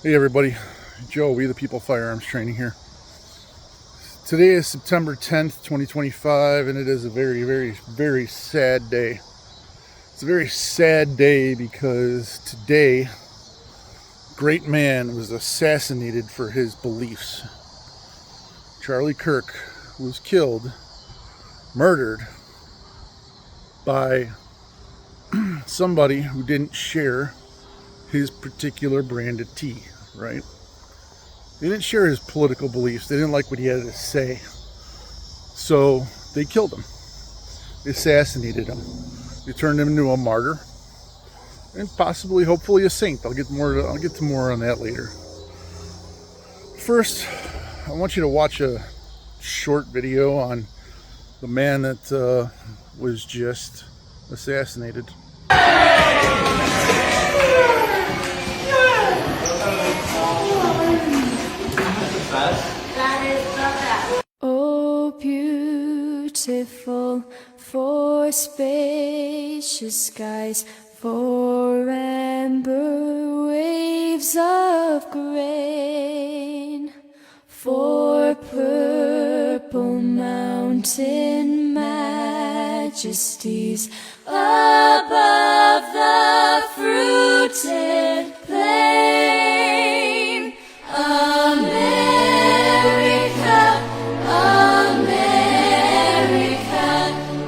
Hey everybody, Joe, We the People Firearms Training here. Today is September 10th, 2025, and it is a very, very, very sad day. It's a very sad day because today, a great man was assassinated for his beliefs. Charlie Kirk was killed, murdered by somebody who didn't share his particular brand of tea, right? They didn't share his political beliefs. They didn't like what he had to say. So they killed him. They assassinated him. They turned him into a martyr and possibly, hopefully, a saint. I'll get to more on that later. First, I want you to watch a short video on the man that was just assassinated. Oh, beautiful for spacious skies, for amber waves of grain, for purple mountain majesties above the fruited plain. America, America,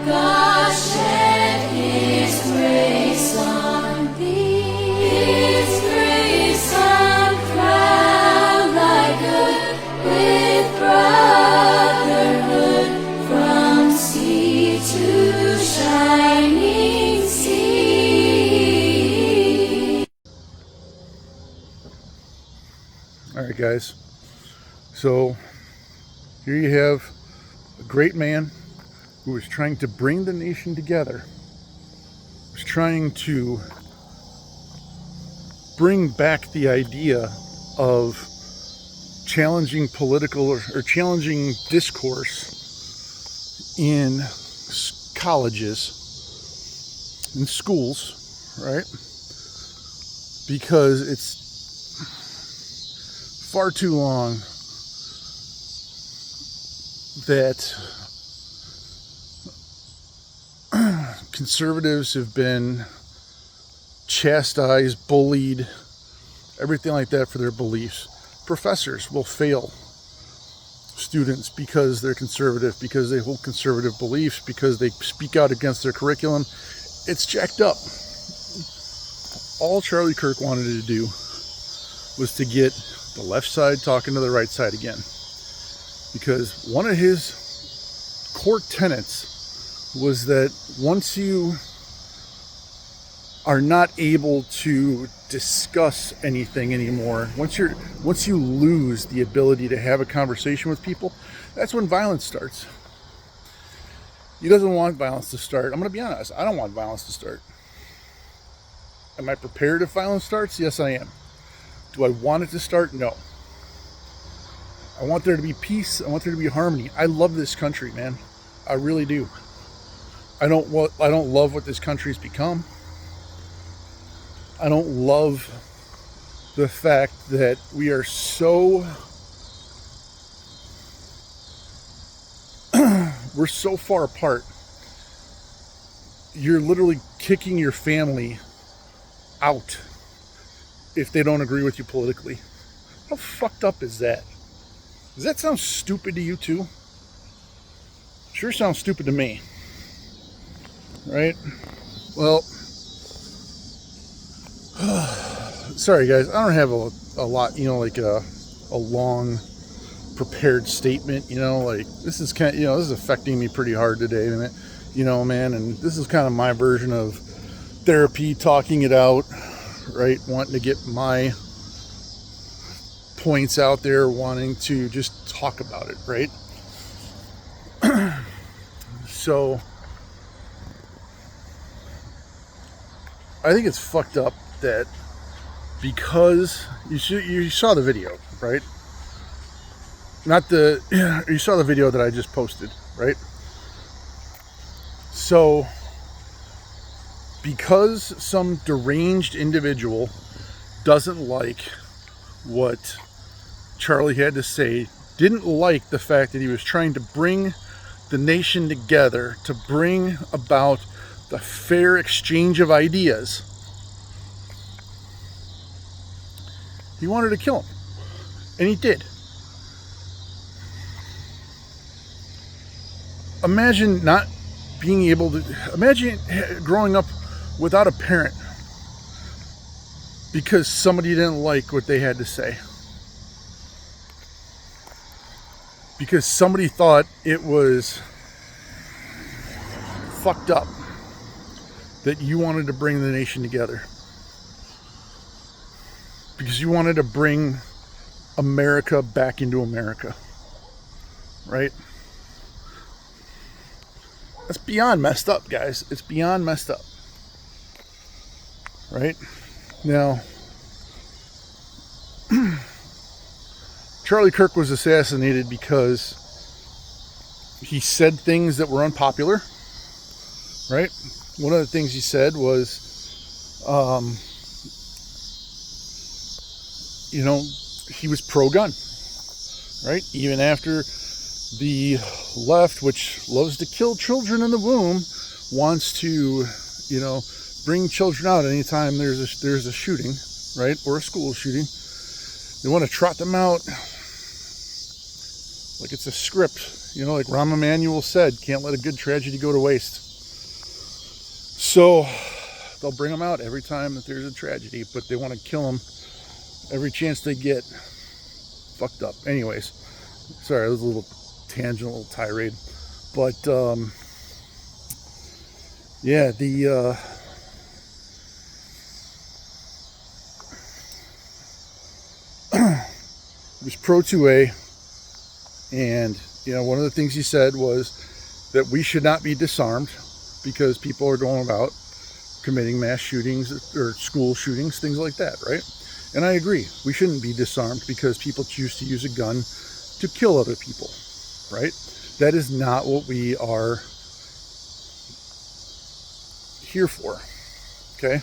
God shed His grace on thee. His grace uncrowned thy good with brotherhood from sea to shining sea. All right, guys. So here you have a great man who was trying to bring the nation together, was trying to bring back the idea of challenging political or challenging discourse in colleges, in schools, right? Because it's far too long that conservatives have been chastised, bullied, everything like that for their beliefs. Professors will fail students because they're conservative, because they hold conservative beliefs, because they speak out against their curriculum. It's jacked up. All Charlie Kirk wanted to do was to get the left side talking to the right side again. Because one of his core tenets was that once you are not able to discuss anything anymore, once you lose the ability to have a conversation with people, that's when violence starts. He doesn't want violence to start. I'm going to be honest, I don't want violence to start. Am I prepared if violence starts? Yes, I am. Do I want it to start? No. I want there to be peace. I want there to be harmony. I love this country, man. I really do. I don't love what this country's become. I don't love the fact that we are so we're so far apart. You're literally kicking your family out if they don't agree with you politically. How fucked up is that? Does that sound stupid to you too? Sure sounds stupid to me. Right? Well, sorry guys, I don't have a lot, like a long prepared statement, like this is this is affecting me pretty hard today, man, and this is kind of my version of therapy, talking it out, right? Wanting to get my points out there, wanting to just talk about it, right? So I think it's fucked up that because you saw the video, right? You saw the video that I just posted, right? So because some deranged individual doesn't like what Charlie had to say, didn't like the fact that he was trying to bring the nation together, to bring about the fair exchange of ideas. He wanted to kill him, and he did. Imagine not being able to, imagine growing up without a parent because somebody didn't like what they had to say. Because somebody thought it was fucked up that you wanted to bring the nation together. Because you wanted to bring America back into America. Right? That's beyond messed up, guys. It's beyond messed up. Right? Now, Charlie Kirk was assassinated because he said things that were unpopular. Right? One of the things he said was, he was pro-gun. Right? Even after the left, which loves to kill children in the womb, wants to, bring children out anytime there's a shooting, right, or a school shooting. They want to trot them out like it's a script, like Rahm Emanuel said, can't let a good tragedy go to waste. So they'll bring them out every time that there's a tragedy, but they want to kill them every chance they get. Fucked up. Anyways, sorry, it was a little tangent, a little tirade, but it was pro 2A, and one of the things he said was that we should not be disarmed because people are going about committing mass shootings or school shootings, things like that, right? And I agree, we shouldn't be disarmed because people choose to use a gun to kill other people, right? That is not what we are here for, okay?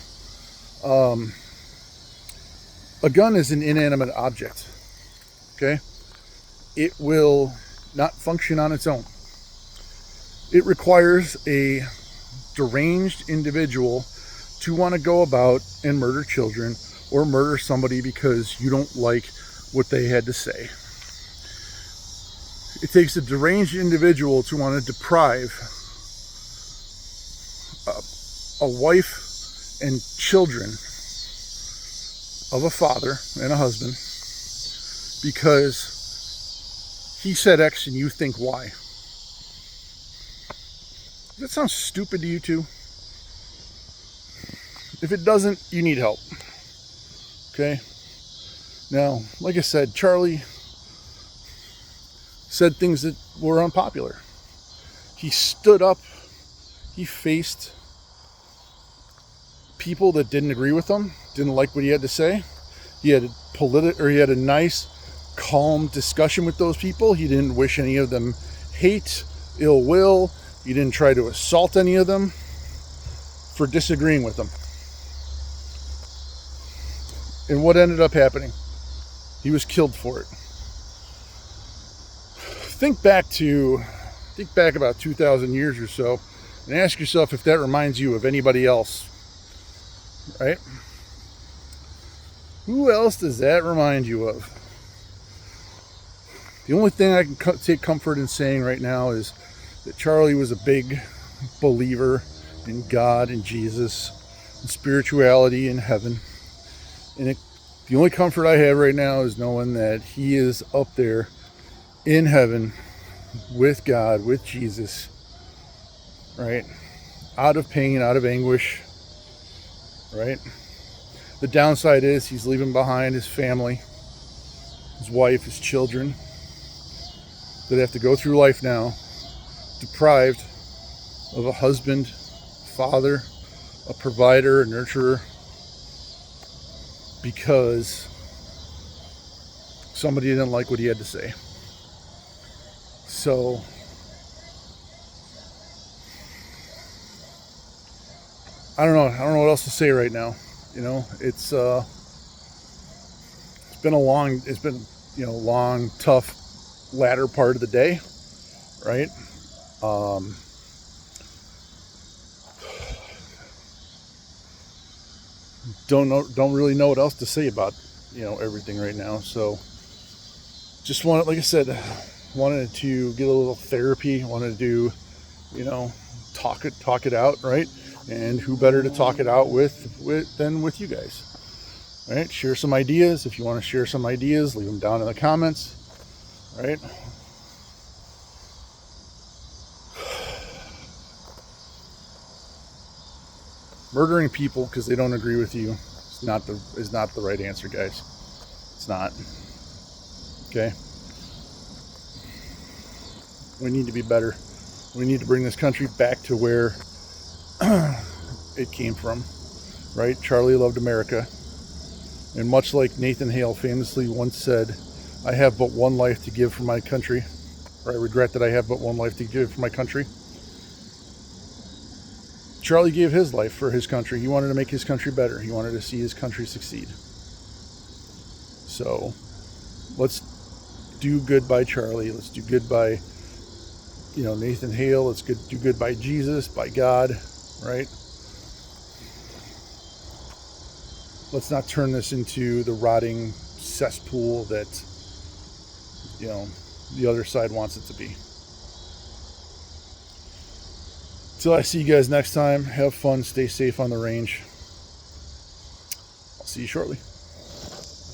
A gun is an inanimate object, okay? It will not function on its own. It requires a deranged individual to want to go about and murder children or murder somebody because you don't like what they had to say. It takes a deranged individual to want to deprive a wife and children of a father and a husband because he said X and you think Y. Does that sound stupid to you too? If it doesn't, you need help. Okay? Now, like I said, Charlie said things that were unpopular. He stood up, he faced people that didn't agree with him, didn't like what he had to say. He had a nice, calm discussion with those people. He didn't wish any of them hate, ill will. He didn't try to assault any of them for disagreeing with him. And what ended up happening? He was killed for it. Think back about 2,000 years or so and ask yourself if that reminds you of anybody else. Right? Who else does that remind you of? The only thing I can take comfort in saying right now is that Charlie was a big believer in God and Jesus and spirituality and heaven. And the only comfort I have right now is knowing that he is up there in heaven with God, with Jesus, right? Out of pain, out of anguish, right? The downside is he's leaving behind his family, his wife, his children that have to go through life now deprived of a husband, father, a provider, a nurturer, because somebody didn't like what he had to say. So I don't know what else to say right now. It's been long, tough latter part of the day, right? Don't really know what else to say about everything right now. So just like I said, wanted to get a little therapy, wanted to talk it out, right? And who better to talk it out than with you guys, right? Share some ideas. If you want to share some ideas, leave them down in the comments, right? Murdering people because they don't agree with you is not the right answer, guys. It's not. Okay? We need to be better. We need to bring this country back to where it came from, right? Charlie loved America. And much like Nathan Hale famously once said, I have but one life to give for my country, or I regret that I have but one life to give for my country. Charlie gave his life for his country. He wanted to make his country better. He wanted to see his country succeed. So let's do good by Charlie. Let's do good by, Nathan Hale. Let's do good by Jesus, by God, right? Let's not turn this into the rotting cesspool that, the other side wants it to be. Till I see you guys next time, have fun, stay safe on the range. I'll see you shortly.